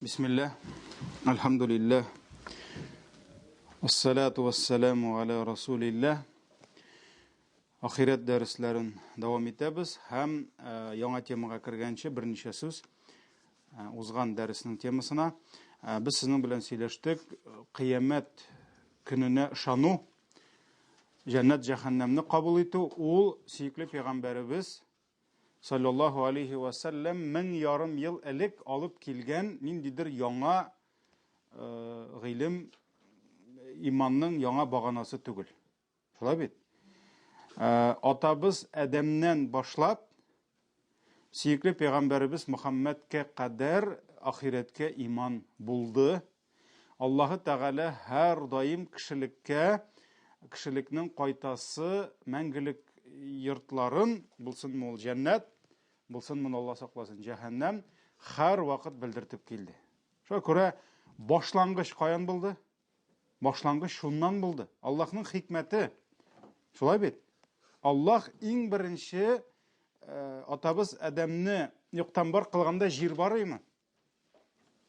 Bismillah, alhamdulillah, assalatu wassalamu ala rasulillah. Ahiret dərslәрен дәвам итәбез һәм яңа темага кергәнче берничә сүз узган дәреснең темасына без сезнең белән сөйләштек. Кыямәт көненә ышану, җәннәт җәһәннәмне кабул итү, ул сөекле пәйгамбәребез sallallahu aleyhi ve sellem 1000 ел элек алып килгән ниндидер яңа гыйлем, иманның яңа баганасы түгел. Шулай бит? Атабыз Адәмнән башлап сөекле пәйгамбәребез Мөхәммәдкә кадәр ахиреткә иман булды. Аллаһы Тәгалә һәр даим кешелекнең кайтасы мәңгелек йортларын, булсын ул җәннәт, булсын Алла сакласын җәһәннәм, һәр вакыт белдертеп килде. Шуңа күрә башлангыч каян булды? Башлангыч шуннан булды. Аллаһның хикмәте. Шулай бит? Аллаһ иң беренче атабыз Адәмне юктан бар кылганда җир бар идеме?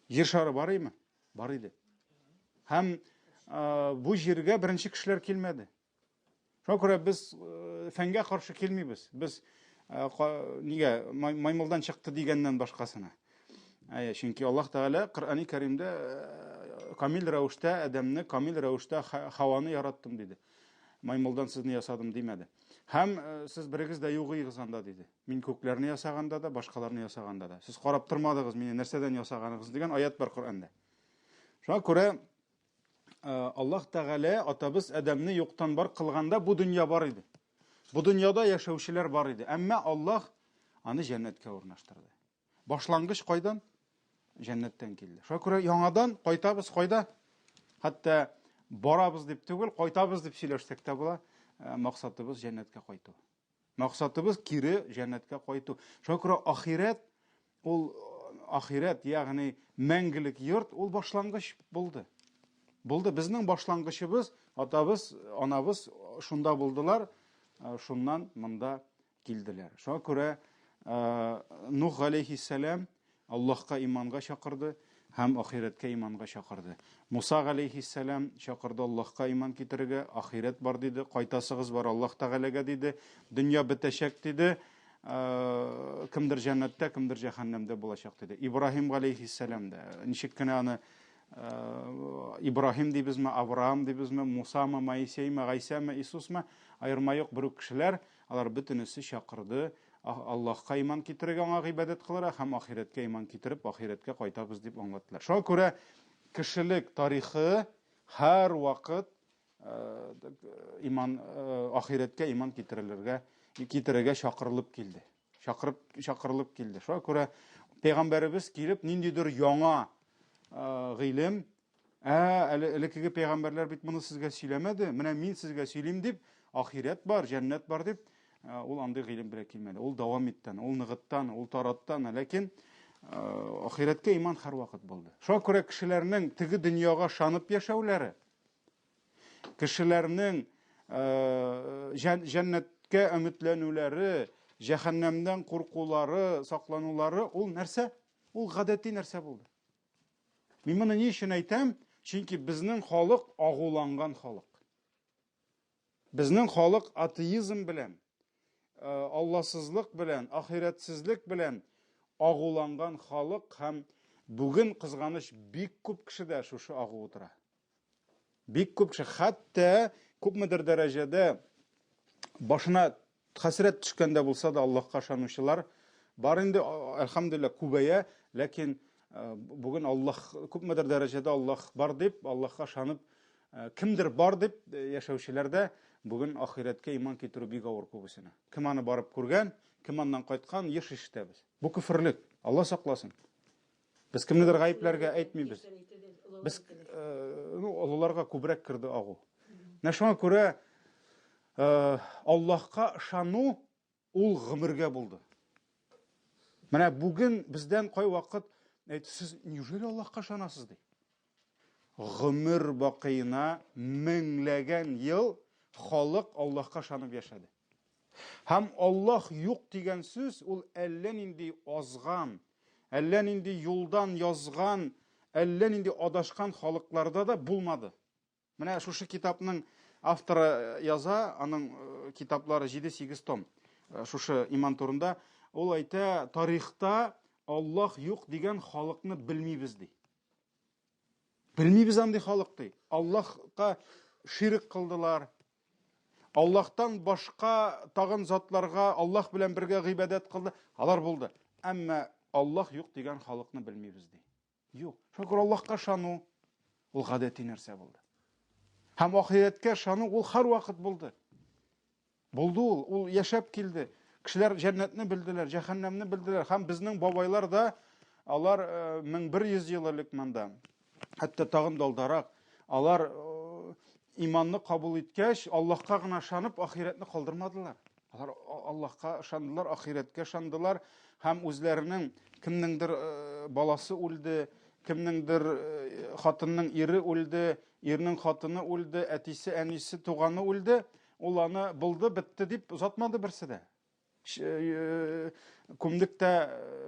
Җир шары бар идеме? Бар иде. Һәм бу җиргә беренче кешеләр килмәде. Шуңа күрә без фәнгә каршы килмибез. Без нигә маймылдан чыкты дигәннән башкасына. Чөнки Аллаһ Тәгалә Коръәни Кәримдә камил рәвештә Адәмне, камил рәвештә Хаваны яраттым диде. Маймылдан сезне ясадым димәде. Һәм сез берегез дә югыйгыз анда диде. Мин күкләрне ясаганда да, башкаларны ясаганда да. Сез карап тормадыгыз мине нәрсәдән ясаганыгыз дигән аят бар Коръәндә. Шуңа күрә Аллаһ Тәгалә атабыз Адәмне юктан бар кылганда бу дөнья бар иде. Бу дөньяда яшәүчеләр бар иде. Әмма Аллаһ аны җәннәткә урнаштырды. Башлангыч кайдан? Җәннәттән килде. Шуңа күрә яңадан кайтабыз кайда? Хәтта барабыз дип түгел, кайтабыз дип сөйләшсәк тә була. Максатыбыз җәннәткә кайту. Максатыбыз кире җәннәткә кайту. Шуңа күрә ахирет, ягъни мәңгелек йорт, ул башлангыч булды. Булды. Безнең башлангычыбыз, атабыз, анабыз шунда булдылар, шуннан монда килделәр. Шуңа күрә Нух алейхиссалам Аллаһка иманга чакырды һәм ахиреткә иманга чакырды. Муса алейхиссалам чакырды Аллаһка иман китерергә, ахирет бар диде, кайтасыгыз бар Аллаһ Тәгаләгә диде, дөнья бетәчәк диде, кемдер җәннәттә, кемдер җәһәннәмдә булачак диде. Ибраһим алейхиссалам да ничек кенә аны Ибраһим дибезме, Авраам дибезме, Мусамы, Моисейме, Гайсәме, Иисусме, аерма юк бер кешеләр, алар бөтенесе чакырды Аллаһка иман китерергә, аңа гыйбадәт кылырга һәм ахиреткә иман китереп, ахиреткә кайтабыз дип аңлаттылар. Шуңа күрә кешелек тарихы һәр вакыт ахиреткә иман китерергә чакырылып килде. Чакырылып килде. Шуңа күрә пәйгамбәребез килеп ниндидер яңа гыйлем, элекеге пәйгамбәрләр бит моны сезгә сөйләмәде, менә мин сезгә сөйлим дип, ахирет бар, җәннәт бар дип, ул андый гыйлем белән килмәде. Ул дәвам иттән, ул ныгыттан, ул тараттан, ләкин ахиреткә иман һәр вакыт булды. Шуңа күрә кешеләрнең теге дөньяга шанып яшәүләре, кешеләрнең җәннәткә өметләнүләре, җәһәннәмдән куркулары, сакланулары, ул нәрсә? Ул гадәти нәрсә булды. Мин моны ни өчен әйтәм? Чөнки безнең халык агуланган халык. Безнең халык атеизм белән, алласызлык белән, ахиретсезлек белән агуланган халык һәм бүген кызганыч бик күп кешедә шушы агу утыра. Бик күп кеше, хәтта күпмедер дәрәҗәдә башына хәсрәт төшкәндә булса да Аллаһка ышанучылар бар инде, әлхәмдүлилләh, күбәя, ләкин бүген Аллаһ күпмедер дәрәҗәдә Аллаһ бар дип, Аллаһка ышанып, кемдер бар дип яшәүчеләрдә бүген ахиреткә иман китерү бик авыр күбесенә. Кем аны барып күргән, кем аннан кайткан, еш ишетәбез. Бу күферлек. Алла сакласын. Без кемнедер гаепләргә әйтмибез. Без олыларга күбрәк кирде агу. Шуңа күрә Аллаһка ышану ул гомергә булды. Менә бүген бездән кай вакыт сез неужели Аллаһка ышанасыз ди? Гомер бакыена меңләгән ел халык Аллаһка ышанып яшәде. Һәм Аллаһ юк дигән сүз ул әллә нинди азган, әллә нинди юлдан язган әллә нинди адашкан халыкларда да булмады. Менә шушы китапның авторы яза, аның китаплары 7-8 том. Шушы иман турында ул әйтә, тарихта Аллаһ юк дигән халыкны белмибез ди. Белмибез андый халык ди. Аллаһка ширк кылдылар. Аллаһтан башка тагын затларга Аллаһ белән бергә гыйбадәт кылды. Алар булды. Әмма Аллаһ юк дигән халыкны белмибез ди. Юк. Шуңа Аллаһка ышану ул гадәти нәрсә булды. Һәм ахиреткә ышану ул һәр вакыт булды. Булды ул яшәп килде. Кешеләр җәннәтне белделәр, җәһәннәмне белделәр. Һәм безнең бабайлар да алар 1100 ел элек монда. Хәтта тагын далдарак алар иманны кабул иткәч, Аллаһка гына ышанып, ахиретне калдырмадылар. Алар Аллаһка ышандылар, ахиреткә ышандылар һәм үзләренең кемнеңдер баласы үлде, кемнеңдер хатынның ире үлде, ирнең хатыны үлде, әтисе, әнисе, туганы үлде, ул аны булды, бетте дип узатмады берсе дә. Күмдектә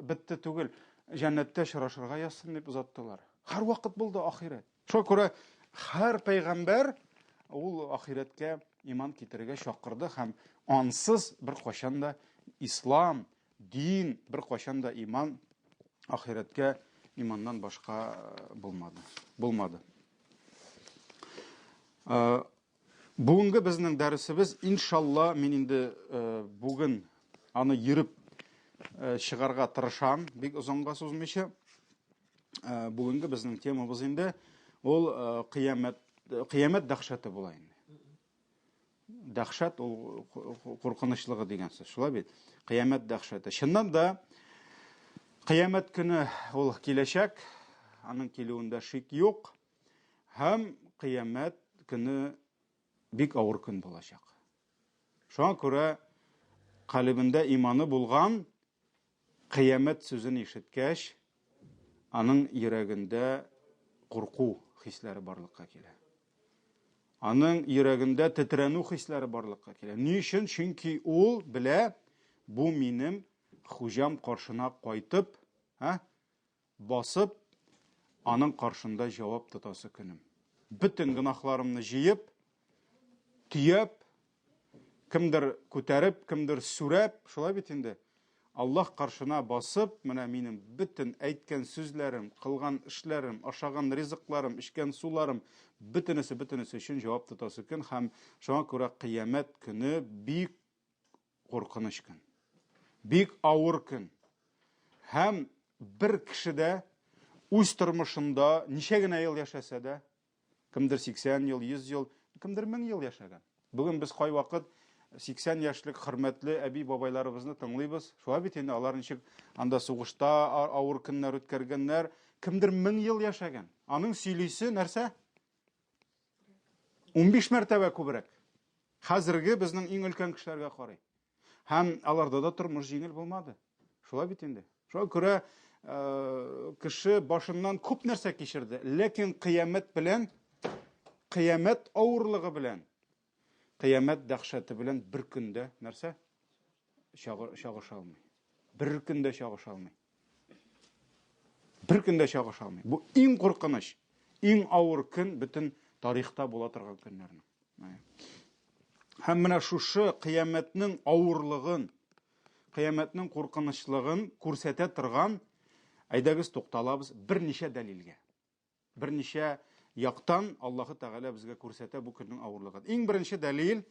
бетте түгел, җәннәттә очрашырга язсын дип узаттылар. Һәр вакыт булды ахирет. Шуңа күрә һәр пәйгамбәр ул ахиреткә иман китерергә чакырды һәм ансыз бер кашан да ислам, дин, бер кашан да иман ахиреткә иманнан башка булмады. Бүгенге безнең дәресебез, иншалла, мин инде бүген аны йөреп чыгарга тырышам, бик озанга сузмыйча. Бүгенге безнең темабыз инде ул кыямәт дәһшәте була инде. Дәһшәт ул куркынычлыгы дигән сүз, шулай бит? Кыямәт дәһшәте. Чыннан да кыямәт көне ул киләчәк, аның килүендә шик юк, һәм кыямәт көне бик авыр көн булачак. Шуңа күрә калбендә иманы булган кыямәт сүзен ишеткәч, аның йөрәгендә курку хисләре барлыкка килә. Аның йөрәгендә тетрәнү хисләре барлыкка килә. Ни өчен? Чөнки ул белә, бу минем хуҗам каршына кайтып, басып, аның каршында җавап тотасы көнем. Бүтән гынахларымны җыеп, төяп, кемдер күтәреп, кемдер сүрәп, шулай бит инде. Аллаһ каршына басып, менә минем бүтән әйткән сүзләрем, кылган эшләрем, ашаган ризыкларым, ичкән суларым, бүтәнесе өчен җавап тотасы көн һәм шуңа күрә кыямәт көне бик куркыныч көн. Бик авыр көн. Һәм бер кешедә үз тормышында ничә генә ел яшәсә дә, кемдер 80 ел, 100 ел, кемдер 1000 ел яшәгән. Бүген без кай вакыт 80 яшьлек хөрмәтле әби бабайларыбызны тыңлыйбыз. Шулай бит инде алар ничек анда сугышта авыр көннәр үткәргәннәр, кемдер 1000 ел яшәгән. Аның сөйлисе нәрсә? 15 мәртәбә күбрәк. Хәзерге безнең иң өлкән кешеләргә карый. Һәм аларда да тормыш җиңел булмады. Шулай бит инде. Шуңа күрә кеше башыннан күп нәрсә кичерде, ләкин кыямәт белән, кыямәт авырлыгы белән, кыямәт дәһшәте белән бер көндә нәрсә чагыша алмый. Бер көндә чагыша алмый. Бер көндә чагыша алмый. Бу иң куркыныч, иң авыр көн бүтән тарихта була торган көннәрнең. Һәм менә шушы кыямәтнең авырлыгын, кыямәтнең куркынычлыгын күрсәтә торган, әйдәгез тукталабыз берничә дәлилгә. Берничә яктан Аллаһ Тәгалә безгә күрсәтә бу көннең авырлыгын. Иң беренче дәлил,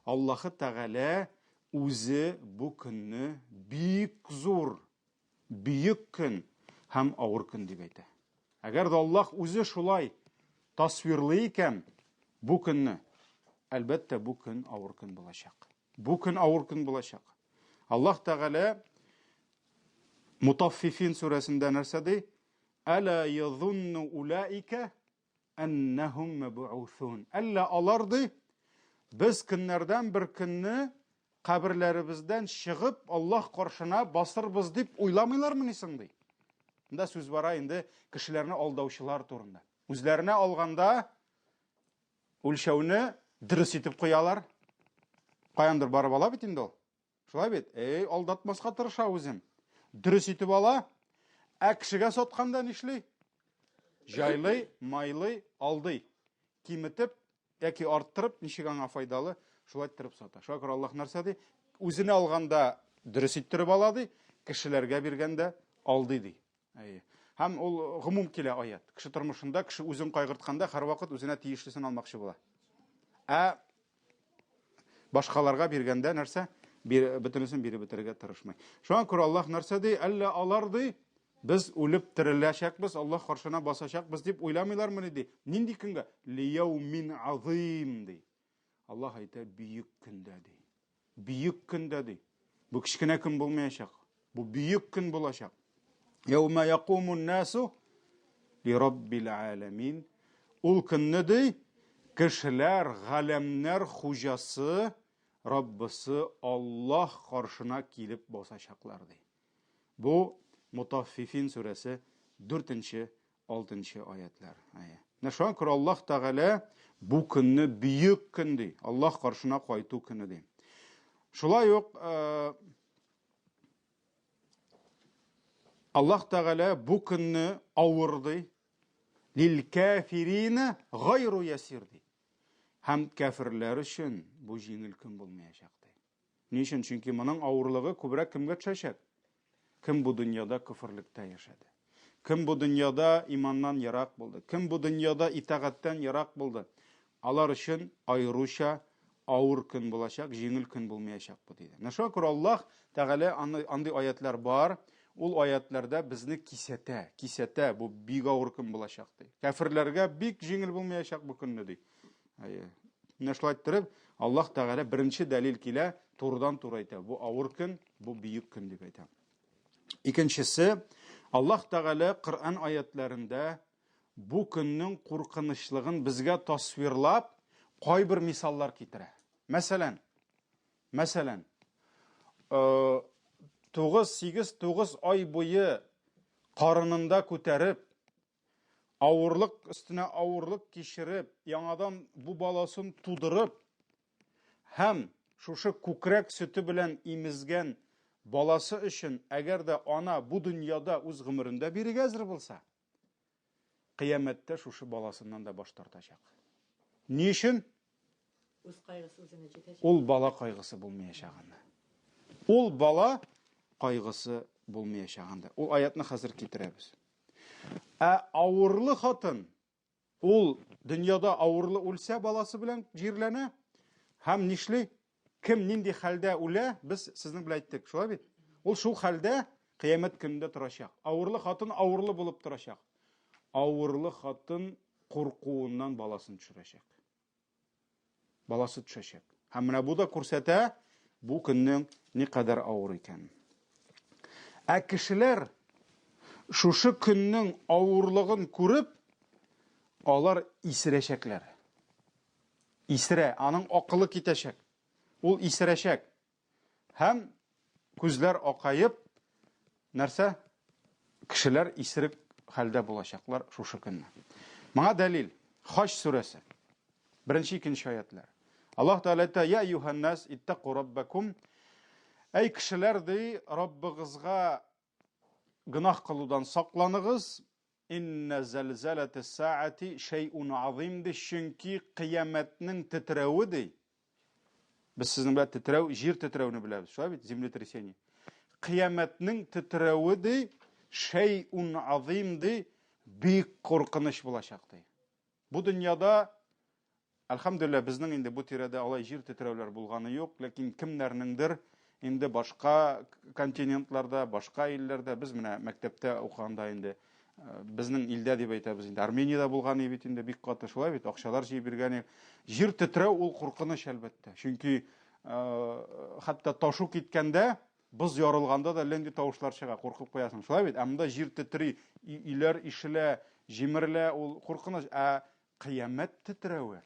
Аллаһ Тәгалә үзе бу көнне бик зур, бөек көн һәм авыр көн дип әйтә. Әгәр дә Аллаһ үзе шулай тасвирлый икән бу көнне, әлбәттә бу көн авыр көн булачак. Бу көн авыр көн булачак. Аллаһ Тәгалә Мутаффифин сүрәсендә нәрсә ди? Әла язунну улаика аннахум маб'уthun. Әллә алар ди, без көннәрдән бер көнне каберләребездән чыгып, Аллаһ каршына басырбыз дип уйламыйлармы соң ди? Монда сүз бара инде кешеләрне алдаучылар турында. Үзләренә алганда үлчәүне дөрес итеп куялар. Каяндыр барып ала бит инде ул. Шулай бит? Алдатмаска тырыша үзен. Дөрес итеп ала, кешегә сатканда нишли? Жайлый, майлый, алдый. Киметеп, яки арттырып, ничек аңа файдалы, шулай иттереп сата. Шуңа күрә Аллаһ нәрсә ди? Үзенә алганда дөрес иттереп ала ди, кешеләргә биргәндә алдый ди. Һәм ул гомум килә аят. Кеше тормышында, кеше үзен кайгыртканда һәрвакыт үзенә тиешлесен алмакчы була. Башкаларга биргәндә нәрсә? Бөтенесен биреп бетерергә тырышмый. Шуңа күрә Аллаһ нәрсә ди? Әллә алар ди, без үлеп тереләчәкбез, Аллаһ каршына басачакбыз дип уйламыйлармы ди? Нинди көнгә? Лияумин азим ди. Аллаһ әйтә, бүйек көндә ди. Бүйек көндә ди. Бу кичкенә көн булмаячак. Бу бүйек көн булачак. Яума якумун насу ли раббил аламин. Ул көнне ди, кешеләр, галәмнәр хуҗасы, Раббысы Аллаһ каршына килеп басачаклар ди. Бу Мутаффифин сүрәсе 4-6 аятлар. Шуңа күрә Аллаһ Тәгалә бу көнне бүйек көн ди. Аллаһ каршына кайту көне ди. Шулай ук Аллаһ Тәгалә бу көнне авыр ди. Лил кафирина гайру ясир ди. Һәм кафирләр өчен бу җиңел көн булмаячак ди. Ни өчен? Чөнки моның авырлыгы күбрәк кемгә төшәчәк? Кем бу дөньяда күфрлектә яшәде? Кем бу дөньяда иманнан ярак булды? Кем бу дөньяда итагатьтән ярак булды? Алар өчен айруча авыр көн булачак, җиңел көн булмаячак бу диде. Шуңа күрә Аллаһ Тәгалә андый аятлар бар. Ул аятларда безне кисәтә, бу бик авыр көн булачак ди. Кафирләргә бик җиңел булмаячак бу көнне ди. Шулай иттереп, Аллаһ Тәгалә беренче дәлил килә, турыдан-туры әйтә. Бу авыр көн, бу бүйек көн дип әйтә. Икенчесе, Аллаһ Тәгалә Коръән аятларында бу көннең куркынычлыгын безгә тасвирлап, кайбер мисаллар китерә. Мәсәлән, 9 ай буе карынында күтәреп, авырлык өстенә авырлык кичереп, яңадан бу баласын тудырып, һәм шушы күкрәк сөте белән имезгән баласы өчен, әгәр дә ана бу дөньяда үз гомерендә бирергә әзер булса, кыямәттә шушы баласыннан да баш тартачак. Ни өчен? Үз кайгысы үзенә җитәчәк. Ул бала кайгысы булмаячагында. Ул бала кайгысы булмаячагында. Ул аятны хәзер китерәбез. Авырлы хатын, ул дөньяда авырлы үлсә баласы белән җирләнә, һәм нишли? Кем нинди хәлдә үлә, без сезнең белән әйттек, шулай бит? Ул шул хәлдә кыямәт көнендә торачак. Авырлы хатын авырлы булып торачак. Авырлы хатын куркуыннан баласын төшерәчәк. Баласы төшәчәк. Һәм менә бу да күрсәтә, бу көннең никадәр авыр икәнен. Кешеләр шушы көннең авырлыгын күреп, алар исерәчәкләр. Исерә, аның акылы китәчәк. Ул исерәчәк. Һәм күзләр акайып, нәрсә? Кешеләр исерек хәлдә булачаклар шушы көнне. Моңа дәлил Хаҗ сүрәсе 1-2 аятлар. Аллаһ Тәгалә әйтә: "Я юханнас, иттaqu раббакум". Әй кешеләр ди, Раббыгызга гынах кылудан сакланыгыз. Инна залзалатас саати шай'ун азим ди, чөнки кыямәтнең тетрәве ди. Без сезнең белән тетрәү, җир тетрәүне беләбез, шулай бит, землетрясение. Кыямәтнең тетрәве ди, шай'ун азим ди, бик куркыныч булачак ди. Бу дөньяда, әлхәмдүлилләh, безнең инде бу тирәдә алай җир тетрәүләр булганы юк, ләкин кемнәрнеңдер инде башка континентларда, башка илләрдә, без менә мәктәптә укганда инде безнең илдә дип әйтәбез инде, Армениядә булган бит инде бик каты, шулай бит, акчалар җыеп биргән. Җир тетрәү ул куркыныч әлбәттә. Чөнки хәтта ташу киткәндә, боз ярылганда да ленди тавышлар чыга, куркып куясың, шулай бит. Монда җир тетри, иләр ишелә, җимерлә, ул куркыныч. Кыямәт тетрәве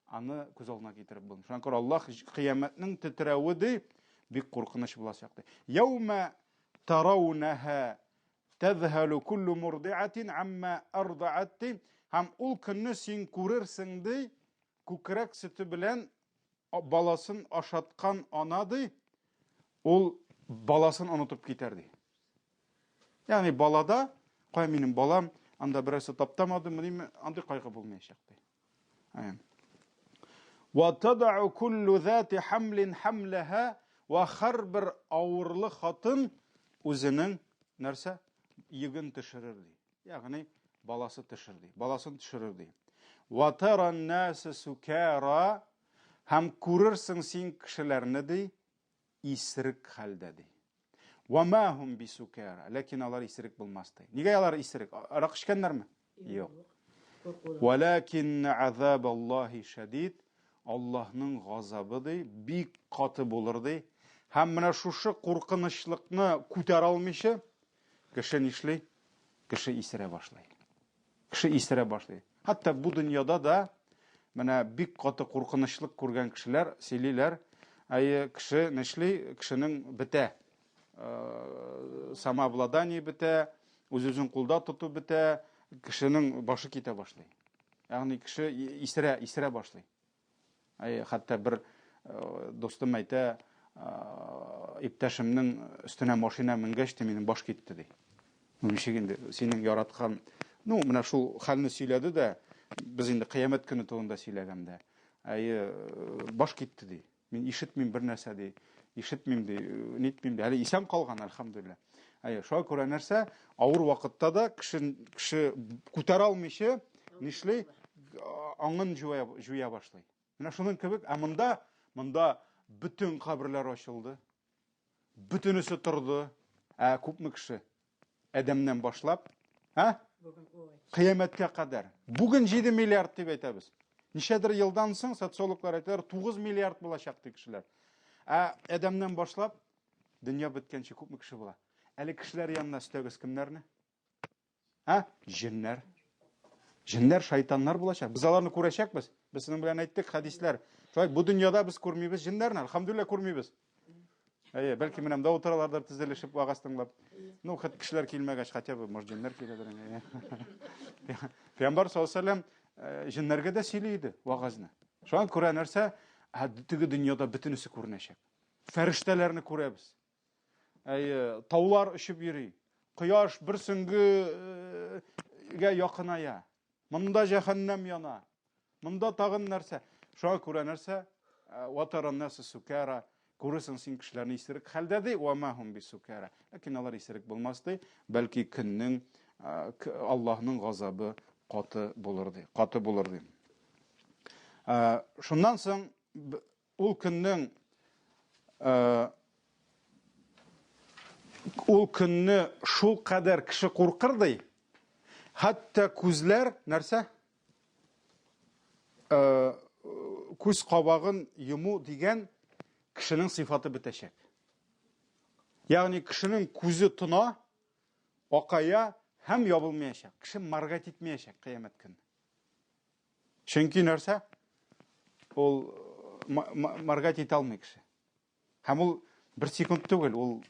аны күз алдына китереп булмый. Шуңа күрә Аллаһ кыямәтнең тетрәве ди, бик куркыныч булачак ди. Яума тараунаха тәзһәлу куллу мурдиатин амма ардаат. Һәм ул көнне син күрерсең ди, күкрәк сөте белән баласын ашаткан ана ди, ул баласын онытып китәр ди. Ягъни балада, кая минем балам, анда берәрсе таптамадымы дейме, андый кайгы булмаячак ди. وَتَضَعُ كُلُّ ذَاتِ حَمْلٍ حَمْلَهَا ва һәрбер авырлы хатын үзенең нәрсә йөген төшерер ди. Ягъни баласы төшер ди, баласын төшерер ди. وَتَرَى النَّاسَ سُكَارَى һәм күрерсең син кешеләрне ди исерек хәлдә ди. وَمَا هُمْ بِسُكَارَى ләкин алар исерек булмас ди. Нигә алар исерек? Арак эчкәннәрме? Юк. وَلَكِنَّ عَذَابَ اللَّهِ شَدِيد Аллаһның газабы ди бик каты булыр ди. Һәм менә шушы куркынычлыкны күтәрә алмыйча кеше нишли? Кеше исерә башлый. Кеше исерә башлый. Хәтта бу дөньяда да менә бик каты куркынычлык күргән кешеләр сөйлиләр, кеше нишли? Кешенең бетә. Самообладание бетә, үз-үзен кулда тоту бетә, кешенең башы китә башлый. Ягъни кеше исерә башлый. Хәтта бер достым әйтә, иптәшемнең өстенә машина менгәч тә минем баш китте ди. Ничек инде синең яраткан, менә шул хәлне сөйләде дә, без инде кыямәт көне турында сөйләгәндә, баш китте ди. Мин ишетмим бер нәрсә ди, ишетмим ди, нитмим ди. Әле исән калган, альхамдулилла. Шуңа күрә нәрсә, авыр вакытта да кеше күтәрә алмыйча нишли? Аңын җуя башлый. Менә шуның кебек, монда бүтән каберләр ачылды. Бүтәнесе торды. Күпме кеше Адәмнән башлап, кыямәткә кадәр. Бүген 7 миллиард дип әйтәбез. Ничәдер елдан соң социологлар әйтәләр 9 миллиард булачак ди кешеләр. Адәмнән башлап дөнья беткәнче күпме кеше була? Әле кешеләр янына өстәгез кемнәрне? Җиннәр. Җиннәр, шайтаннар булачак. Без аларны күрәчәкбез. Без синең белән әйттек хәдисләр. Шулай бу дөньяда без күрмибез җиннәрне, альхамдулилла күрмибез. Бәлки менәм дә утыралардыр тезелешеп вагаз тыңлап. Хәт кешеләр килмәгәч, хәтта бу җиннәр киләдер. Пәйгамбәр саллаллаһу алейһи ва саллям җиннәргә дә сөйли иде вагазны. Шуңа күрә нәрсә, теге дөньяда бөтенесе күренәчәк. Фәрештәләрне күрәбез. Таулар очып йөри. Кояш бер сөңгегә якыная. Монда җәһәннәм яна. Монда тагын нәрсә? Шуңа күрә нәрсә? Ватаран насы сукара. Күрәсең син кешеләрне исерек хәлдә ди, ва маһум бисукара. Ләкин алар исерек булмас ди, бәлки көннең Аллаһның газабы каты булыр ди. Шуннан соң ул көнне шул кадәр кеше куркыр ди. Хәтта күзләр нәрсә? Күз кабагын йому дигән кешенең сыйфаты бетәчәк. Ягъни кешенең күзе тына, акая һәм ябылмаячак. Кеше маргат итмәячәк кыямәт көнне. Чөнки нәрсә? Ул маргат итә алмый кеше. Һәм ул бер секунд түгел, ул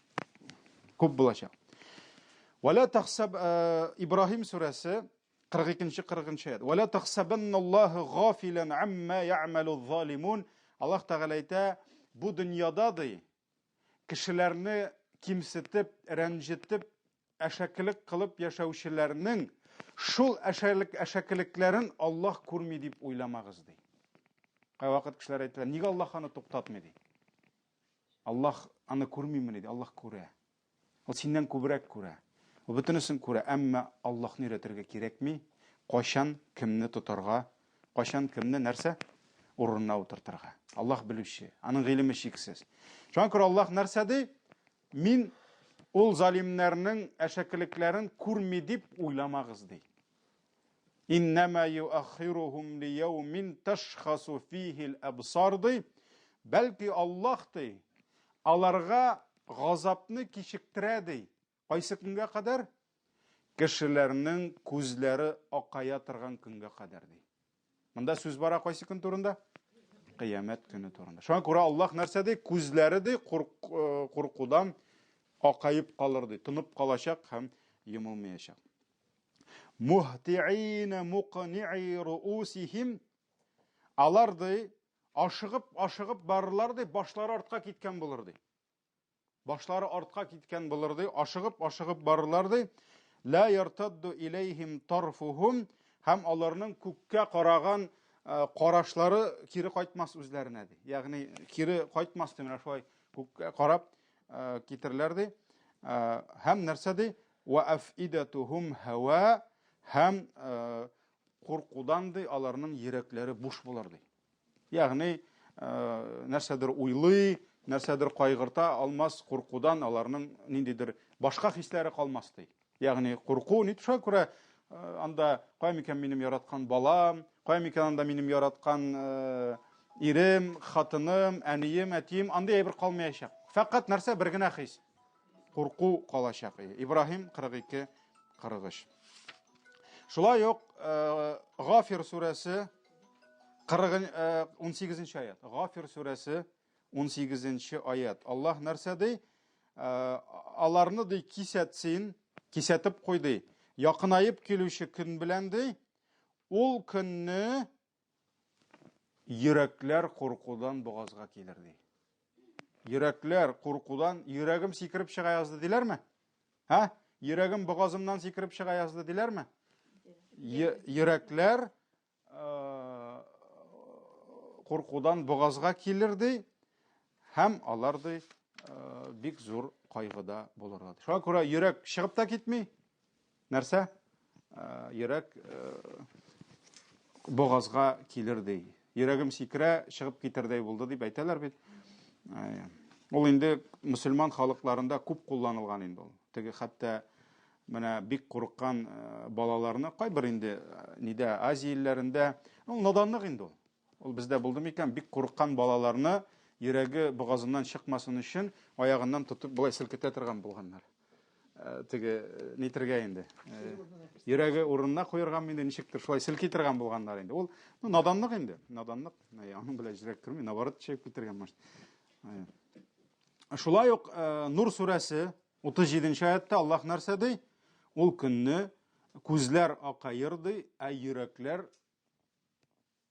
күп булачак. Вала тахсаб Ибраһим сүрәсе 42-40 аят. Вала тахсабанналлаһу гафилан амма яъмалу залимун. Аллаһ Тәгалә әйтә, бу дөньяда ди кешеләрне кимсетеп, рәнҗетеп, әшәкелек кылып яшәүчеләрнең шул әшәкелекләрен Аллаһ күрми дип уйламагыз ди. Кайвакыт кешеләр әйтәләр, нигә Аллаһ аны туктатмый ди? Аллаһ аны күрмиме ди? Аллаһ күрә. Ул синнән күбрәк күрә. Ул бөтенесен күрә, әмма Аллаһны өйрәтергә кирәкми. Кайчан кемне тотарга, кайчан кемне нәрсә урынына утыртырга. Аллаһ белүче, аның гыйлеме чиксез. Шуңа күрә Аллаһ нәрсә ди? Мин ул залимнәрнең әшәкелекләрен күрми дип уйламагыз ди. Иннама юахирухум лияумин ташхасу фиhi al-абсар ди. Бәлки Аллаһ ди аларга газапны кичектерә ди. Кайсы көнгә кадәр? Кешеләрнең күзләре акая торган көнгә кадәр ди. Монда сүз бара кайсы көн турында? Кыямәт көне турында. Шуңа күрә Аллаһ нәрсә ди? Күзләре ди куркудан акайып калыр ди, тынып калачак һәм йомылмаячак. Мухтиина муqni'i руусихим. Алар ди ашыгып барырлар ди, башлары артка киткән булыр ди. Башлары артка киткән булыр ди, ашыгып барырлар ди. لا يرتد إليهم طرفهم һәм аларның күккә караган карашлары кире кайтмас үзләренә ди. Ягъни кире кайтмас ди, менә шулай күккә карап китерләр ди. Һәм нәрсә ди? Ва афидатухум һава, һәм куркудан ди аларның йөрәкләре буш булыр ди. Ягъни нәрсәдер уйлый, нәрсәдер кайгырта алмас, куркудан аларның ниндидер башка хисләре калмас ди. Ягъни курку ни төшә күрә анда кая микән минем яраткан балам, кая микән анда минем яраткан ирем, хатыным, әнием, әтием, анда әйбер калмаячак. Фақат нәрсә бер генә хис. Курку калачак. Ибраһим 42-43. Шулай ук Гафир сүрәсе 18-нче аят. Гафир сүрәсе 18-нче аят. Аллаһ нәрсә ди? Аларны ди кисәтеп куйды. Якынайып килүче көн белән ди, ул көнне йөрәкләр куркудан бугазга килер ди. Йөрәкләр куркудан, йөрәгем сикереп чыга язды диләрме? Йөрәгем бугазымнан сикереп чыга язды диләрме? Йөрәкләр куркудан бугазга килер ди, һәм алар ди бик зур кайгыда булырга. Шуңа күрә йөрәк чыгып та китми. Нәрсә? Йөрәк бугазга килер ди. Йөрәгем сикерә, чыгып китердәй булды дип әйтәләр бит. Ул инде мусульман халыкларында күп кулланылган инде ул. Теге хәтта менә бик курыккан балаларны кайбер инде нидә Азия илләрендә, ул наданлык инде ул. Ул бездә булды микән, бик курыккан балаларны йөрәге бугазыннан чыкмасын өчен аягыннан тотып булай селкетә торган булганнар. Теге нитергә инде. Йөрәге урынына куерган инде, ничектер шулай селки торган булганнар инде. Ул наданлык инде. Наданлык. Аның белән йөрәк керми, наоборот чыгып китергән маш. Шулай ук Нур сүрәсе 37-нче аятта Аллаһ нәрсә ди? Ул көнне күзләр акаер ди, йөрәкләр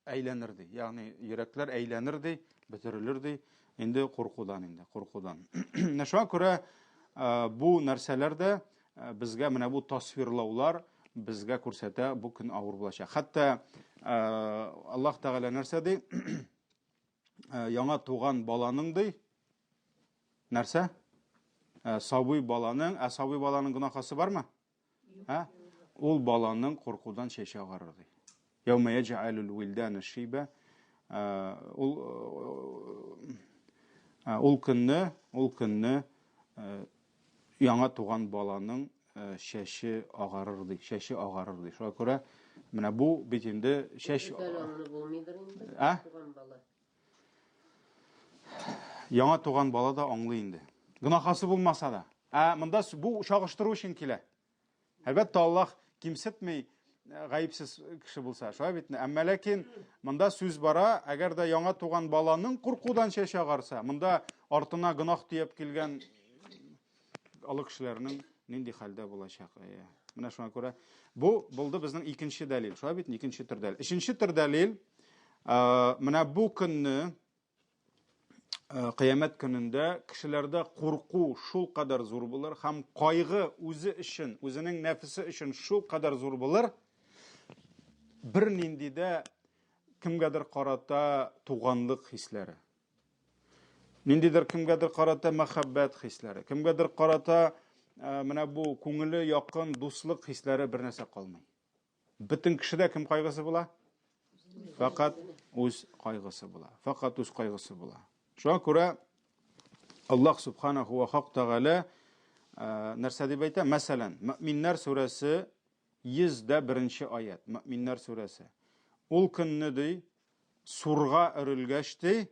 әйләнер ди. Ягъни йөрәкләр әйләнер ди, бетерелер ди. Инде куркудан. Шуңа күрә бу нәрсәләрдә безгә менә бу тасвирлаулар безгә күрсәтә бу көн авыр булачак. Хәтта Аллаһ Тәгалә нәрсә ди? Яңа туган баланың ди. Нәрсә? Сабый баланың гынахасы бармы? Ул баланың куркудан чәче агарыр ди. Яума яджалул вилдан шиба. Ул көнне яңа туган баланың чәче агарыр ди. Шуңа күрә менә бу бит инде чәч яңа туган бала да аңлый инде. Гынахасы булмаса да. Монда бу чагыштыру өчен килә. Әлбәттә Аллаһ кимсетмей гаипсез кеше булса. Шулай бит. Әмма ләкин монда сүз бара, әгәр дә яңа туган баланың куркудан чәче агарса, монда артына гынах тиеп килгән алык кешеләрнең нинди хәлдә булачак. Менә шуңа күрә бу булды безнең икенче дәлил. Шулай бит, икенче төр дәлил. Өченче төр дәлил менә бу көнне Кыямәт көнендә кешеләрдә курку шул кадәр зур булыр, һәм кайгы үзе өчен, үзенең нәфесе өчен шул кадәр зур булыр. Бер нинди дә кемгәдер карата туганлык хисләре. Ниндидер кемгәдер карата мәхәббәт хисләре, кемгәдер карата менә бу күңеле якын дуслык хисләре бер нәрсә калмый. Бөтен кешедә кем кайгысы була? Фақат үз кайгысы була. Шуңа күрә Аллаһ Субханаһу ва Тәгалә нәрсә дип әйтә? Мәсәлән, Мөэминнәр сүрәсе 101-нче аят. Мөэминнәр сүрәсе. Ул көнне ди сурга өрелгәч ди,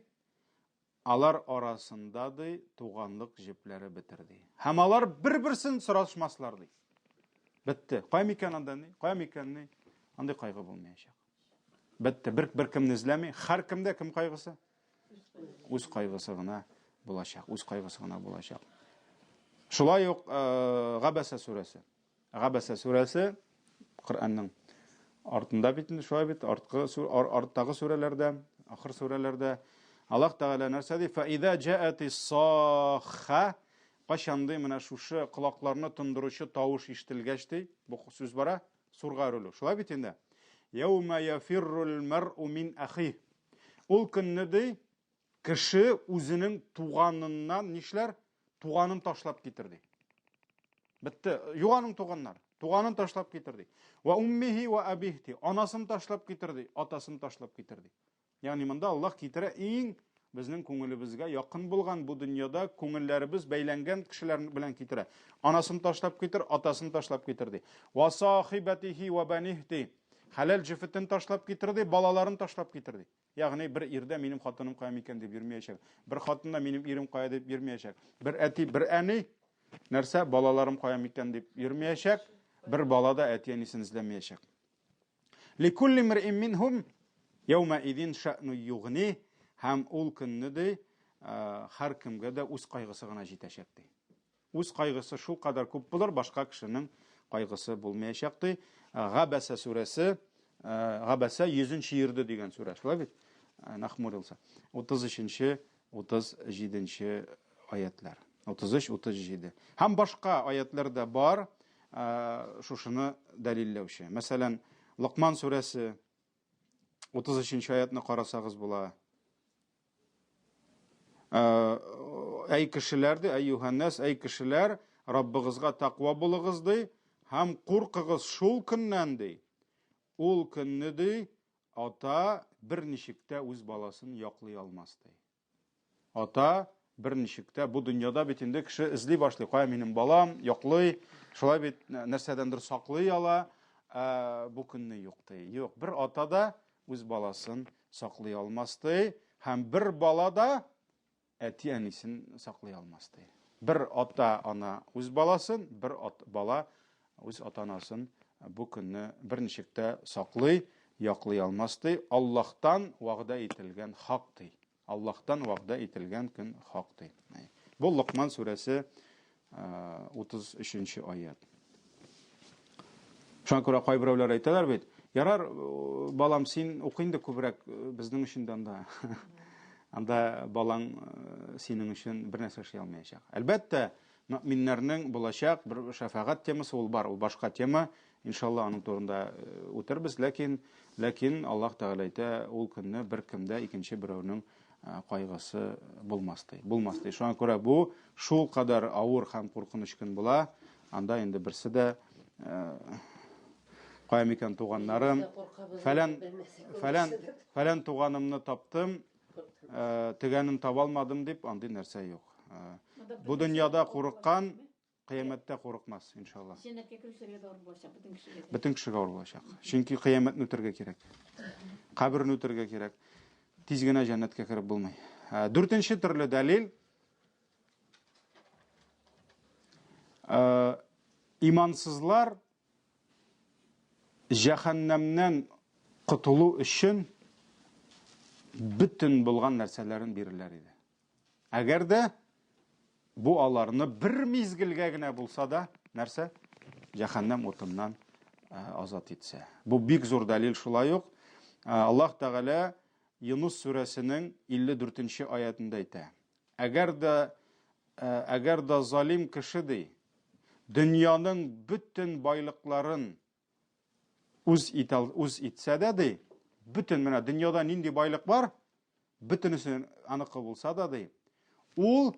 алар арасында ди туганлык җепләре бетерди. Һәм алар бер-берсен сорашмаслар ди. Бетте. Кая микән анда ни? Кая микән ни? Андай кайгы булмаячак. Бетте. Бер кемне эзләми, һәр кемдә кем кайгысы? Үз кайгысы гына булачак. Шулай ук Габаса сүрәсе Коръәннең артында бит, шулай бит, арттагы сүрәләрдә, ахыр сүрәләрдә Аллаһ Тәгалә нәрсә ди? Фа иза джаатис саха, Кашанды менә шушы колакларны тондыручы тавыш ишетелгәч ди, бу сүз бара, сурга өрелү. Шулай бит инде. Яума яфиррул мар'у мин ахи. Ул көнне ди, кеше үзенең туганыннан нишләр? Туганын ташлап китерде. Битте, юганың туганнар. Туганын ташлап китерде. Ва уммихи ва абихти. Анасын ташлап китерде, атасын ташлап китерде. Ягъни монда Аллаһ китерә иң безнең күңелебезгә якын булган бу дөньяда күңелләребез бәйләнгән кешеләр белән китерә. Анасын ташлап китер, атасын ташлап китерде. Ва сахибатихи ва банихти. Халал җифетен ташлап китерде, балаларын ташлап китерде. Ягъни бер ирдә минем хатыным кая микән дип йөрмәячәк. Бер хатында минем ирем кая дип йөрмәячәк. Бер әти, бер әни нәрсә балаларым кая микән дип йөрмәячәк. Бер бала да әти әнисен эзләмәячәк. Ликулли мир'ин минхум яума идин ша'ну югни. Һәм ул көнне ди, һәр кемгә дә үз кайгысы гына җитәчәк ди. Үз кайгысы шул кадәр күп булыр, башка кешенең кайгысы булмаячак ди. Габаса сүрәсе, Габаса 100-нче йөрде дигән сүрә. Шулай бит? Нахмурился. 33-нче, 37-нче аятлар. 33-37. Һәм башка аятлар да бар, шушыны дәлилләүче. Мәсәлән, Лукман сүрәсе 33-нче аятны карасагыз була. Әй кешеләр ди, әй юханнас, әй кешеләр, Раббыгызга тақва булыгыз ди, һәм куркыгыз шул көннән ди. Ул көнне ди, ата бер ничектә үз баласын яклый алмас ди. Ата бер ничектә бу дөньяда бит инде кеше эзли башлый, кая минем балам, яклый, шулай бит нәрсәдәндер саклый ала, бу көнне юк ди. Юк, бер ата да үз баласын саклый алмас ди, һәм бер бала да әти әнисен саклый алмас ди. Бер ата ана үз баласын, бер бала үз ата-анасын бу көнне бер ничектә саклый, яклый алмас ди. Аллаһтан вәгъдә ителгән хак ди. Аллаһтан вәгъдә ителгән көн хак ди. Бу Лукман сүрәсе 33-нче аят. Шуңа күрә кайберәүләр әйтәләр бит, ярар, балам, син укый инде күбрәк безнең өчен дә анда балаң синең өчен бер нәрсә эшли алмаячак. Әлбәттә, мөэминнәрнең булачак бер шафагать темасы ул бар, ул башка тема. Иншалла аның турында үтербез, ләкин Аллаһ Тәгалә әйтә, ул көнне бер кемдә икенче берәүнең кайгысы булмас ди. Шуңа күрә бу шул кадәр авыр һәм куркыныч көн була. Анда инде берсе дә кая микән туганнарым, фәлән туганымны таптым, тегәнен таба алмадым дип андый нәрсә юк. Бу дөньяда курыккан кыямәттә курыкмас, иншалла. Җәннәткә керүчеләргә дә авыр булачак, Бөтен кешегә авыр булачак. Чөнки кыямәтне үтәргә кирәк. Каберне үтәргә кирәк. Тиз генә җәннәткә кереп булмый. 4нче төрле дәлил. Имансызлар җәһәннәмнән котылу өчен бүтән булган нәрсәләрен бирерләр иде. Әгәр дә бу аларны бер мизгелгә генә булса да, нәрсә? Җәһәннәм утыннан азат итсә. Бу бик зур дәлил шулай ук. Аллаһ Тәгалә Юнус сүрәсенең 54-нче аятында әйтә. Әгәр дә залим кеше ди, дөньяның бүтән байлыкларын үз итсә дә ди, бүтән менә дөньяда нинди байлык бар, бүтәнесе аныкы булса да ди, ул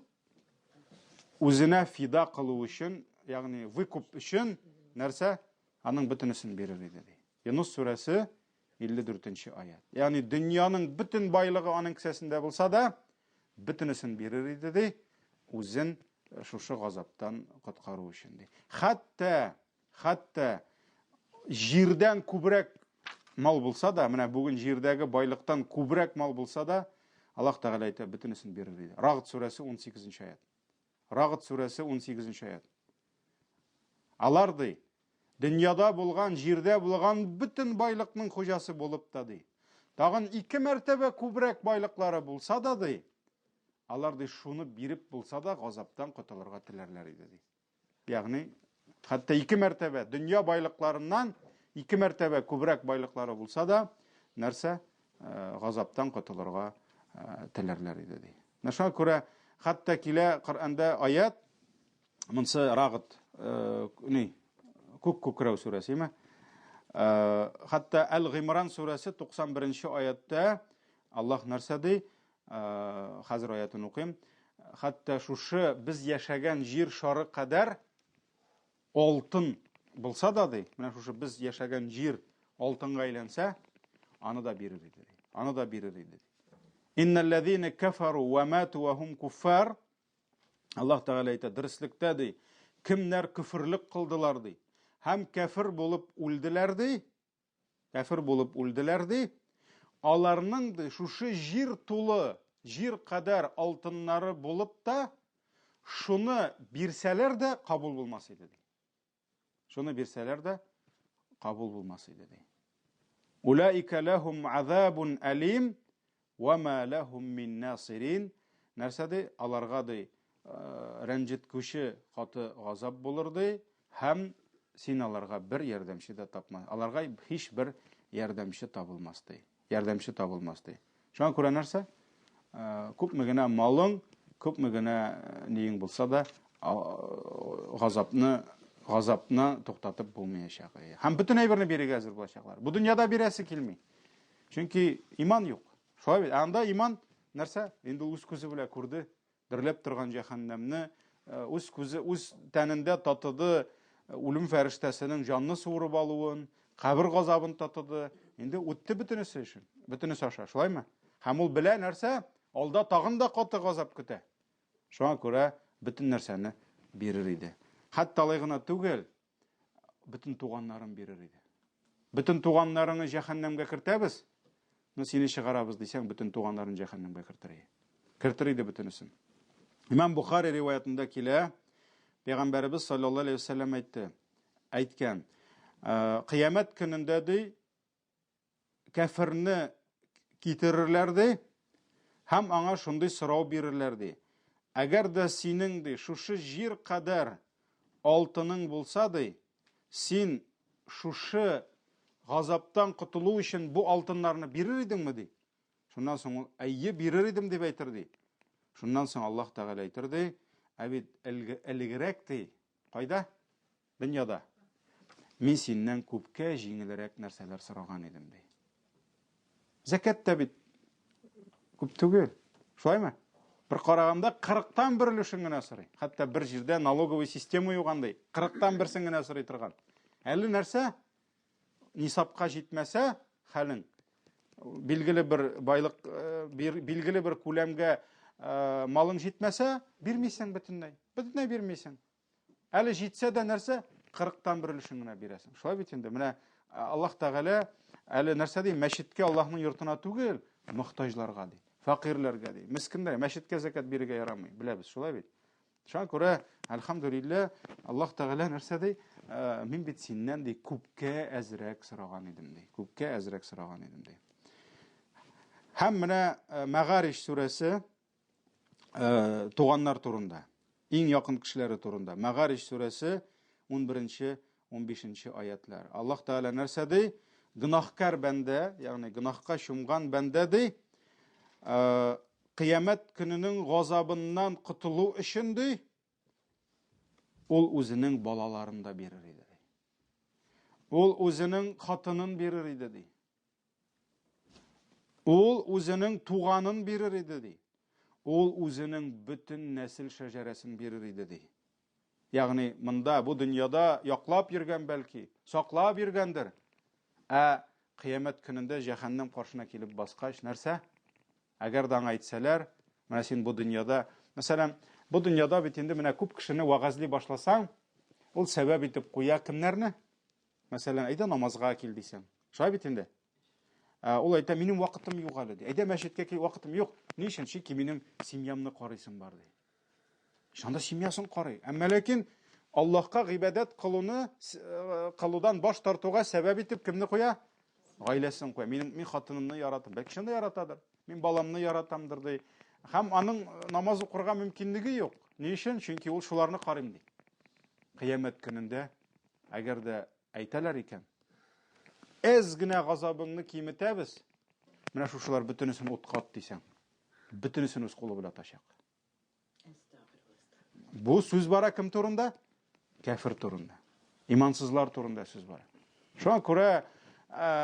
үзенә фида кылу өчен, ягъни выкуп өчен нәрсә? Аның бүтәнесен бирер иде ди. Юнус сүрәсе 54-нче аят. Ягъни дөньяның бүтән байлыгы аның кесәсендә булса да, бүтәнесен бирер иде ди, үзен шушы газаптан коткару өчен ди. Хәтта җирдән күбрәк мал булса да, менә бүген җирдәге байлыктан күбрәк мал булса да, Аллаһ Тәгалә әйтә, бүтәнесен бирер иде. Рагд сүрәсе 18-нче аят. Рагд сүрәсе 18-нче аят. Алар ди, дөньяда булган, җирдә булган бүтән байлыкның хуҗасы булып та ди. Тагын 2 мәртәбә күбрәк байлыклары булса да ди, алар ди шуны биреп булса да газаптан котылырга теләрләр иде ди. Ягъни хәтта 2 мәртәбә дөнья байлыкларыннан 2 мәртәбә күбрәк байлыклары булса да, нәрсә? Газаптан котылырга теләрләр иде ди. Шуңа күрә хәтта килә Коръәндә аят, Монсы рағыт, күк-күкірәу сүрәсе, ме? Хатта Әл-Ғимран сүрәсе 91-ші аятта Аллах нәрсәді, хәзір аятын оқим, хатта шушы біз яшәгән жир шары қадар алтын булса да, менә шушы біз яшәгән жир алтынға әйләнсә, аны да бирер иде. Аны да бирер иде. Иннәлләзина кафару ва мату ва хум куффар. Аллах Тәгалә әйтә, дөреслекдә ди, кемнәр күфрлек кылдылар ди, һәм кафир булып үлделәр ди, аларның ди шушы жир тулы, жир кадар алтыннары булып та, шуны бирсәләр дә кабул булмас иде ди. Шуны бирсәләр дә кабул булмас иде ди. Улаика лахум азабун алим ва ма лахум мин насирин. Нәрсәде аларга ди рәнҗеткүче каты газап булыр ди, һәм син аларга бер ярдәмче дә тапма. Аларга һич бер ярдәмче табылмас ди. Шуңа күрә нәрсә? Күпме генә малың, күпме генә ниең булса да, газапны туктатып булмаячак. Һәм бөтен әйберне бирергә әзер булачаклар. Бу дөньяда бирәсе килми. Чөнки иман юк. Шулай бит. Анда иман нәрсә? Инде үз күзе белән күрде, дөрләп торган җәһәннәмне, үз күзе, үз тәнендә татыды, үлем фәрештәсенең җанны суырып алуын, кабер газабын татыды. Инде үтте бөтенесе өчен. Бөтенесе аша, шулаймы? Һәм ул белә нәрсә? Алда тагын да каты газап көтә. Шуңа күрә бөтен нәрсәне бирер иде. Хәтта алай гына түгел, бөтен туганнарын бирер иде. Бөтен туганнарыңны җәһәннәмгә кертәбез. Сине чыгарабыз дисәң, бөтен туганнарын җәһәннәмгә кертер иде бөтенесен. Имам Бухари риваятында килә, Пәйгамбәрбез саллаллаһу алейхи ва саллям әйткән, кыямәт көнендә ди, кафирне китерерләр ди, һәм аңа шундый сорау бирерләр ди. Әгәр дә синең ди шушы җир кадәр алтының булса ди, син шушы газаптан кутылу өчен бу алтыннарны бирер идеңме ди? Шуннан соң әйе бирер идем дип әйтер ди. Шуннан соң Аллаһ Тәгалә әйтер ди, әбит элгерәк ди. Кайда? Дөньяда. Мин синнән күпкә җиңелрәк нәрсәләр сораган идем ди. Закат та бит күп түгел. Шулаймы? Бер караганда 40-тан бер өлешен генә сорый. Хәтта бер җирдә налоговый система югандай, 40-тан берсен генә сорый торган. Әле нәрсә? Нисапка җитмәсә, хәлең билгеле бер байлык, билгеле бер күләмгә малың җитмәсә, бирмисең бөтенләй. Бөтенләй бирмисең. Әле җитсә дә нәрсә? 40-тан бер өлешен генә бирәсең. Шулай бит инде. Менә Аллаһ Тәгалә әле нәрсә ди? Мәчеткә Аллаһның йортына түгел, мохтаҗларга ди, фақирләргә ди, мискиннәр, мәчеткә закат бирергә ярамый. Беләбез, шулай бит. Шуңа күрә, әлхәмдүлилләh, Аллаһ Тәгалә нәрсә ди? Мин бит синнән ди күпкә әзрәк сораган идем ди. Күпкә әзрәк сораган идем ди. Һәм менә Мәгариш сүрәсе туганнар турында, иң якын кешеләре турында. Мәгариш сүрәсе 11-15 аятлар. Аллаһ Тәгалә нәрсә ди? Гынахкар бәндә, ягъни гынахка чумган бәндә ди, кыямәт көненең газабыннан кутылу өчен ди, ул үзенең балаларын да бирер иде ди. Ул үзенең хатынын бирер иде ди. Ул үзенең туганын бирер иде ди. Ул үзенең бөтен нәсел шәҗәрәсен бирер иде ди. Ягъни монда бу дөньяда яклап йөргән бәлки, саклап йөргәндер. Кыямәт көнендә җәһәннәм каршына килеп баскач нәрсә? Әгәр дә әйтсәләр, менә син бу дөньяда, мәсәлән, бу дөньяда бит инде менә күп кешене вагазли башласаң, ул сәбәп итеп куя кемнәрне? Мәсәлән, әйдә намазга кил дисәң. Шулай бит инде. Ул әйтә, минем вакытым юк әле ди. Әйдә мәчеткә кил, вакытым юк. Ни өчен? Чөнки минем семьямны карыйсым бар ди. Шунда семьясын карый. Әмма ләкин Аллаһка гыйбадат кылудан баш тартуга сәбәп итеп кемне куя? Гаиләсен куя. Мин хатынымны яратам. Бәлки шунда яратадыр. Мин баламны яратамдыр ди. Һәм аның намаз укырга мөмкинлеге юк. Ни өчен? Чөнки ул шуларны карыйм ди. Кыямәт көнендә әгәр дә әйтәләр икән, әз генә газабыңны киметәбез, менә шушылар бөтенесен утка ат дисәң, бөтенесен үз кулы белән ташак. Бу сүз бара кем турында? Кәфир турында. Имансызлар турында сүз бара. Шуңа күрә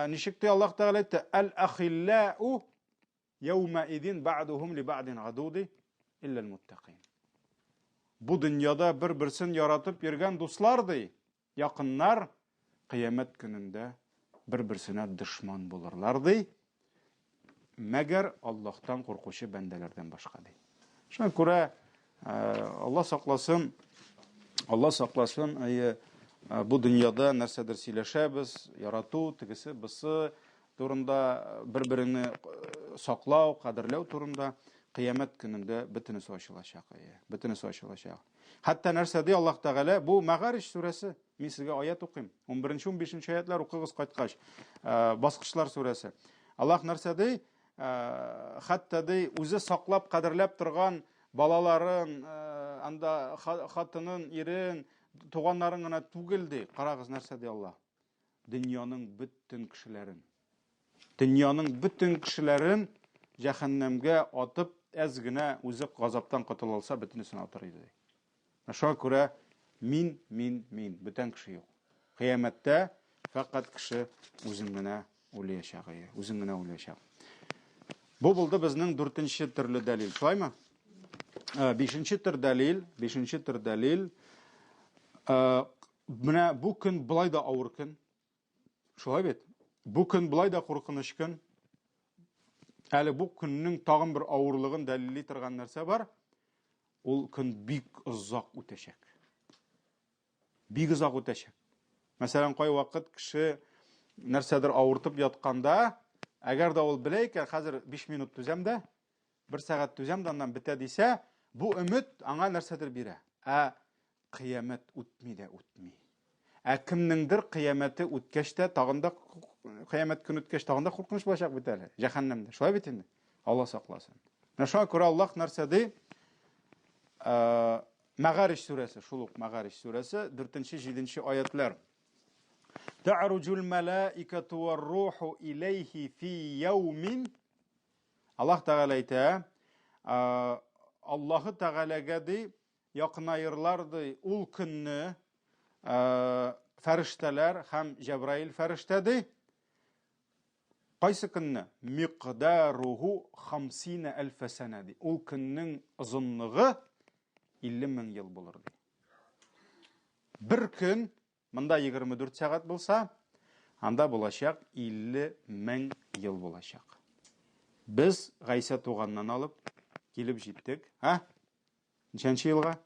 ничек Аллаһ Тәгалә әйтте: "Ал-ахиллау яума идин ба'духум ли ба'дин гадуди илля ал-муттақин." Бу дөньяда бер-берсен яратып йөргән дуслар ди, якыннар кыямәт көнендә бер-берсенә дошман булырлар ди, мәгәр Аллаһтан куркучы бәндәләрдән башка ди. Шуңа күрә Аллаһ сакласын, бу дөньяда нәрсәдер сөйләшәбез, ярату, тегесе, бусы турында, бер-береңне саклау, кадерләү турында кыямәт көнендә бөтенесе ачылачак. Бөтенесе ачылачак. Хәтта нәрсә ди Аллаһ Тәгалә, бу Мәгариш сүрәсе. Мин сезгә аят укыйм. 11-15 аятлар укыгыз кайткач. Баскычлар сүрәсе. Аллаһ нәрсә ди? Хәтта ди үзе саклап, кадерләп торган балаларын, анда хатынын, ирен, туганнарын гына түгел ди. Карагыз нәрсә ди Аллаһ. Дөньяның бөтен кешеләрен җәһәннәмгә атып, әз генә үзе газаптан кытыла алса, бөтенесен атыр иде. Шуңа күрә мин бүтән кеше юк. Кыямәттә фақат кеше үзен генә үләчәк. Бу булды безнең 4нче төрле дәлил. Шулаймы? 5нче төр дәлил. Менә бу көн булай да авыр көн. Шулай бит? Бу көн булай да куркыныч көн. Әле бу көннең тагын бер авырлыгын дәлилли торган нәрсә бар. Ул көн бик озак үтәчәк. Мәсәлән, кай вакыт кеше нәрсәдер авыртып ятканда, әгәр дә ул белә икән, хәзер 5 минут түзәм дә, 1 сәгать түзәм дә, аннан бетә дисә, бу өмет аңа нәрсәдер бирә. Кыямәт үтми. Кемнеңдер кыямәте үткәч тә, тагын да кыямәт көн үткәч тагын да куркыныч булачак бит әле, җәһәннәмдә. Шулай бит инде. Алла сакласын. Шуңа күрә Аллаһ нәрсә ди? Мәгариш сүрәсе, шул ук Мәгариш сүрәсе, 4-7 аятлар. Ta'rujul malaikatu war-ruhu ilayhi fi yawmin. Аллаһ Тәгалә әйтә, Аллаһы Тәгаләгә ди якынайырлар ди ул көнне фәрештәләр һәм Җәбраил фәрештә ди. Кайсы көнне? Миqdaruhu 50,000 сәнә ди. Ул көннең озынлыгы 50,000 ел булыр ди. Бер көн монда 24 сәгать булса, анда булачак 50,000 ел булачак. Без Гайса туганнан алып килеп җиттек, ничәнче елга?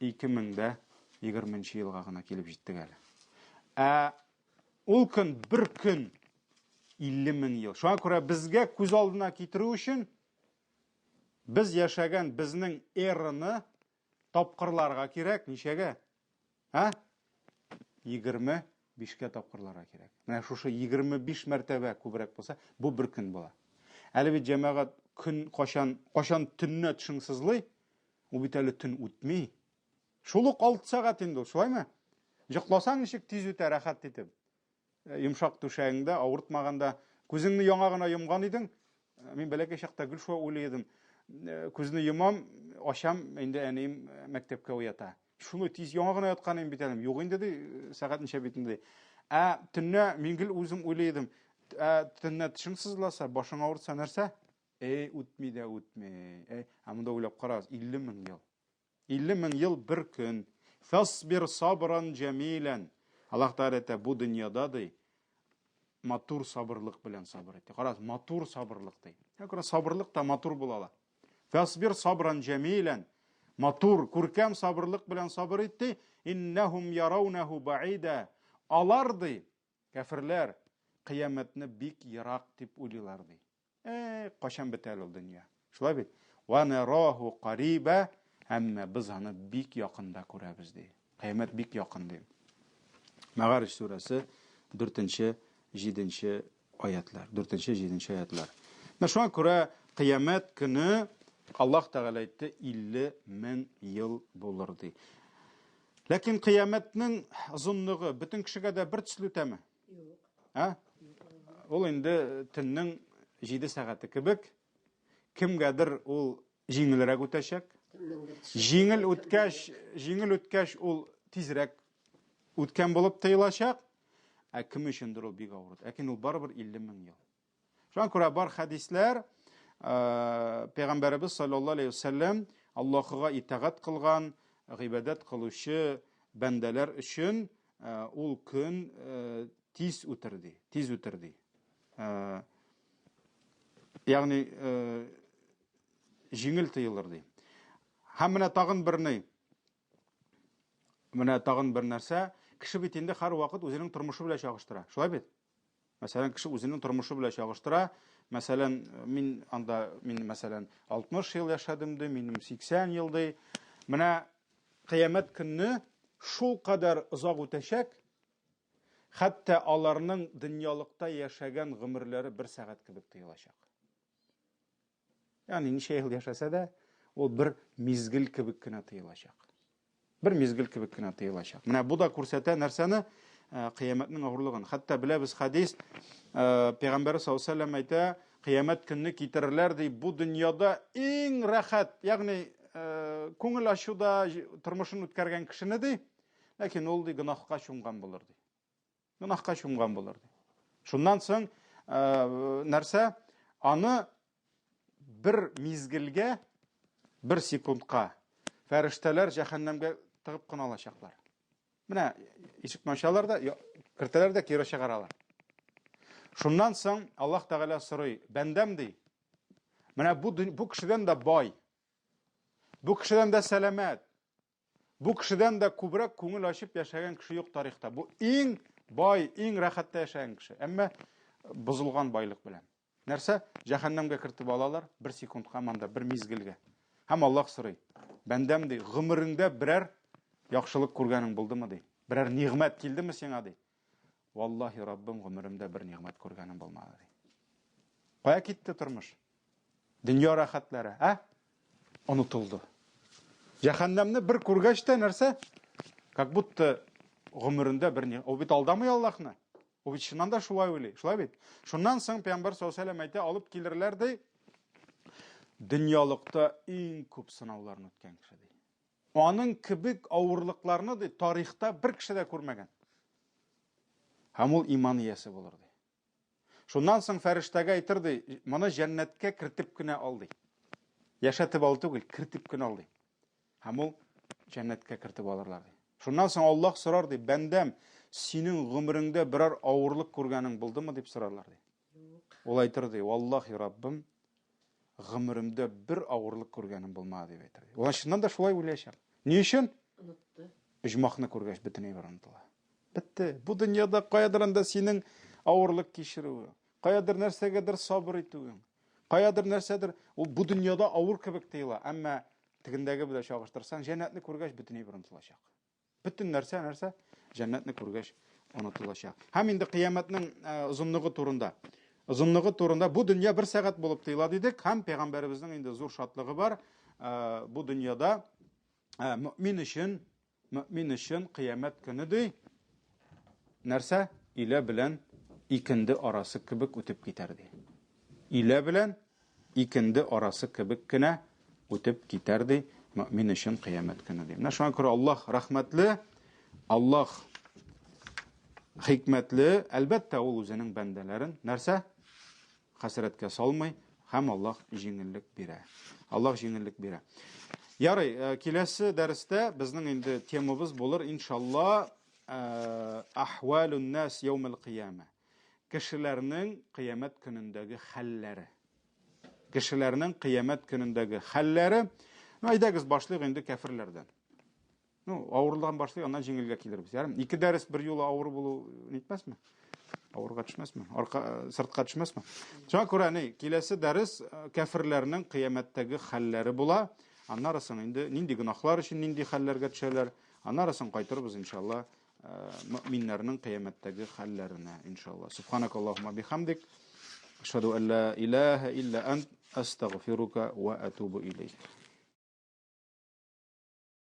2020 елга гына килеп җиттек әле. Ул көн бер көн 50,000 ел. Шуңа күрә безгә күз алдына китерү өчен без яшәгән безнең эраны тапкырларга кирәк, ничәгә? 25-кә тапкырларга кирәк. Менә шушы 25 мәртәбә күбрәк булса, бу бер көн була. Әле бит җәмәгать көн кашан төнне төшеңсезлый, ул бит әле төн үтми. Шул ук 6 сәгать инде, шулаймы? Җыкласаң ничек тиз үтә рәхәт итеп. Йомшак түшәгеңдә, авыртмаганда, күзеңне яңа гына йомган идең. Мин бәләкәй чакта гел шуа уйлыйдым. Күзне йомам, ашам, инде әнием мәктәпкә уята. Шуны тиз яңа гына ятканым бит әле. Юк инде ди, сәгать ничә бит инде. Төнне мин гел үзем уйлыйдым. Төнне төшең сызласа, башың авыртса нәрсә? Үтми. Монда уйлап карагыз, 50,000 ел. 50,000 ел бер көн. Фасбир сабран җамилан. Аллаһ Тәгалә әйтә, бу дөньяда ди матур сабырлык белән сабыр итә. Карагыз, матур сабырлык ди. Күрә сабырлык та матур була ала. Фасбир сабран җамилан. Матур, күркәм сабырлык белән сабыр итте. Иннахум яраунаху баида. Алар ди, кафирләр, кыямәтне бик ерак дип уйлыйлар ди. Кашан бетә ул дөнья. Шулай бит. Ва нараху кариба, әмма без аны бик якында күрәбез ди. Кыямәт бик якын ди. Мәгариш сүрәсе 4-7 аятлар. 4-7 аятлар. Шуңа күрә кыямәт көне Аллаһ Тәгалә әйтте 50,000 ел булыр ди. Ләкин кыямәтнең озынлыгы бөтен кешегә дә бер төсле үтәме? Юк. Ул инде төннең 7 сәгате кебек, кемгәдер ул җиңелрәк үтәчәк, Жеңіл өткәш ул тизрәк үткән булып тыелачак, ә кем өчендер ул бик авыр. Ләкин ул барыбер 50 000 ел. Шуңа күрә бар хәдисләр, Пәйгамбәрбез саллаллаһу алейхи вассалам Аллаһыга итагать кылган, гыйбадат кылучы бәндәләр өчен ул көн тиз үтерди. Ягъни жеңіл тыелыр ди. Һәм менә тагын бер нәрсә, кеше бит инде һәр вакыт үзенең тормышы белән чагыштыра. Шулай бит? Мәсәлән, кеше үзенең тормышы белән чагыштыра. Мәсәлән, мин 60 ел яшәдем ди, минем 80 ел ди. Менә кыямәт көнне шул кадәр озак үтәчәк, хәтта аларның дөньялыкта яшәгән гомерләре 1 сәгать кебек тыелачак. Ягъни ничә ел яшәсә дә, ул бер мизгел кебек кенә тыелачак. Менә бу да күрсәтә нәрсәне? Кыямәтнең авырлыгын. Хәтта беләбез хәдис, Пәйгамбәр саллаллаһу алейһи ва саллям әйтә, кыямәт көнне китерләр ди, бу дөньяда иң рәхәт, ягъни күңел ачуда тормышын үткәргән кешене ди, ләкин ул ди гынаһка чумган булыр ди. Шуннан соң нәрсә? Аны бер мизгелгә, 1 секундка фәрештәләр җәһәннәмгә тыгып кына алачаклар. Менә ишекне ачалар да, кертәләр дә кире чыгаралар. Шуннан соң Аллаһ Тәгалә сорый, бәндәм ди, менә бу кешедән дә бай, бу кешедән дә сәламәт, бу кешедән дә күбрәк күңел ачып яшәгән кеше юк тарихта. Бу иң бай, иң рәхәттә яшәгән кеше. Әмма бозылган байлык белән. Нәрсә? Җәһәннәмгә кертеп алалар 1 секундка, мында 1 мизгелгә. Һәм Аллаһ сорый, бәндәм ди, гомереңдә берәр яхшылык күргәнең булдымы ди? Берәр нигъмәт килдеме сиңа ди? Валлаһи Раббым, гомеремдә бер нигъмәт күргәнем булмады ди. Кая китте тормыш? Дөнья рәхәтләре, онытылды. Җәһәннәмне бер күргәч тә нәрсә? Как будто гомерендә бер нигъмәт. Ул бит алдамый Аллаһны. Ул бит чыннан да шулай уйлый. Шулай бит. Шуннан соң Пәйгамбәр саллаллаһу алейһи ва саллям әйтә, алып килерләр ди, дөньялыкта иң күп сынауларны үткән кеше ди. Аның кебек авырлыкларны ди тарихта бер кеше дә күрмәгән. Һәм ул иман иясе булыр ди. Шуннан соң фәрештәгә әйтер ди, моны җәннәткә кертеп кенә ал ди. Яшәтеп ал түгел, кертеп кенә ал ди. Һәм ул җәннәткә кертеп алырлар ди. Шуннан соң Аллаһ сорар ди, бәндәм, синең гомереңдә берәр авырлык күргәнең булдымы дип сорарлар ди. Ул әйтер ди, валлаһи Раббым, гомеремдә бер авырлык күргәнем булмады дип әйтер ди. Ул чыннан да шулай уйлаячак. Ни өчен? Онытты. Оҗмахны күргәч бөтенләй онытыла. Бетте. Бу дөньяда каядыр анда синең авырлык кичерүең, каядыр нәрсәгәдер сабыр итүең, каядыр нәрсәдер, ул бу дөньяда авыр кебек тыела, әмма тегендәге белән чагыштырсаң, җәннәтне күргәч бөтенләй онытылачак. Бөтен нәрсә җәннәтне күргәч онытылачак. Һәм инде кыямәтнең озынлыгы турында бу дөнья 1 сәгать булып тыела дидек, һәм Пәйгамбәребезнең инде зур шатлыгы бар. Бу дөньяда мөмин өчен кыямәт көне ди, нәрсә? Илә белән икенде арасы кебек үтеп китәр ди. Илә белән икенде арасы кебек кенә үтеп китәр ди, мөмин өчен кыямәт көне ди. Менә шуңа күрә Аллаһ рәхмәтле, Аллаһ хикмәтле, әлбәттә ул үзенең бәндәләрен нәрсә? Хәсрәткә салмый, һәм Аллаһ җиңеллек бирә. Ярый, киләсе дәрестә безнең инде темабыз булыр, иншалла, ахвалун нас яумал кияма. Кешеләрнең кыямәт көнендәге хәлләре. Әйдәгез башлыйк инде кафирләрдән. Авырлыгын башлыйк, аннан җиңелгә килербез. Ярым, 2 дәрес бер юлы авыр булу нитмәсме? Авырга төшмәсме? Сыртка төшмәсме? Шуңа күрә киләсе дәрес кафирләрнең кыямәттәге хәлләре була. Аннарысын инде нинди гынахлар өчен нинди хәлләргә төшәләр? Аннарысын кайтырбыз иншалла мөминнәрнең кыямәттәге хәлләренә иншалла. Субханакаллаһумма бихамдик, ашһаду ан ла илаха илля ант, астагфирука ва атубу илейк.